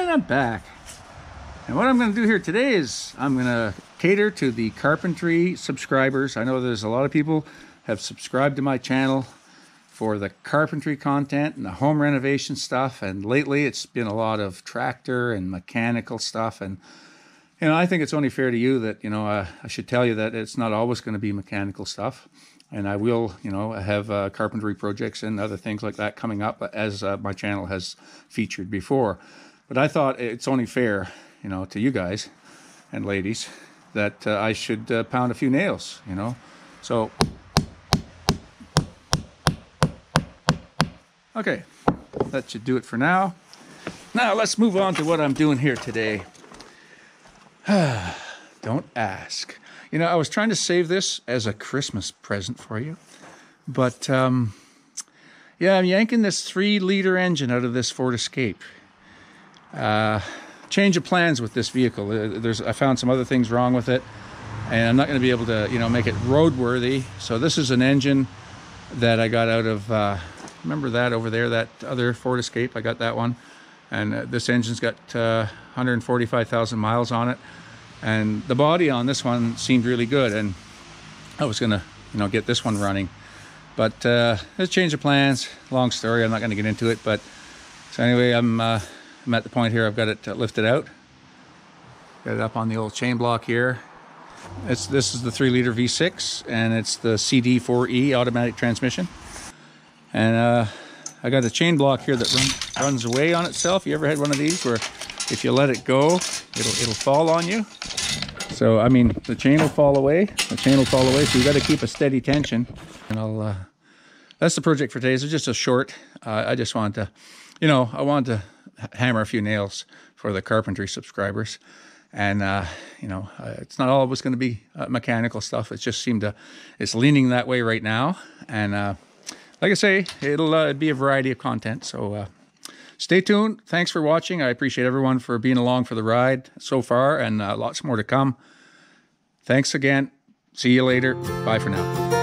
And I'm back. And what I'm going to do here today is I'm going to cater to the Carpentry subscribers. I know there's a lot of people have subscribed to my channel for the carpentry content and the home renovation stuff, and lately it's been a lot of tractor and mechanical stuff. And you know, I think it's only fair to you that, you know, I should tell you that it's not always going to be mechanical stuff, and I will, you know, have carpentry projects and other things like that coming up as my channel has featured before. But I thought it's only fair, you know, to you guys and ladies that I should pound a few nails, you know. So okay, that should do it for now. Now let's move on to what I'm doing here today. Don't ask. You know, I was trying to save this as a Christmas present for you, but yeah, I'm yanking this 3-liter engine out of this Ford Escape. Change of plans with this vehicle. I found some other things wrong with it, and I'm not going to be able to, you know, make it roadworthy. So this is an engine that I got out of, remember that over there, that other Ford Escape? I got that one. And this engine's got 145,000 miles on it. And the body on this one seemed really good. And I was going to, you know, get this one running. But there's a change of plans. Long story. I'm not going to get into it. But so anyway, I'm at the point here. I've got it lifted out. Got it up on the old chain block here. This is the 3-liter V6. And it's the CD4E automatic transmission. And I got a chain block here that runs away on itself. You ever had one of these where if you let it go, it'll fall on you? So, I mean, the chain will fall away. The chain will fall away, so you got to keep a steady tension. And that's the project for today. It's just a short. I just wanted to, you know, I wanted to hammer a few nails for the Carpentry subscribers. And, you know, it's not always going to be mechanical stuff. It just it's leaning that way right now. And, like I say, it'll be a variety of content, so stay tuned. Thanks for watching. I appreciate everyone for being along for the ride so far, and lots more to come. Thanks again. See you later. Bye for now.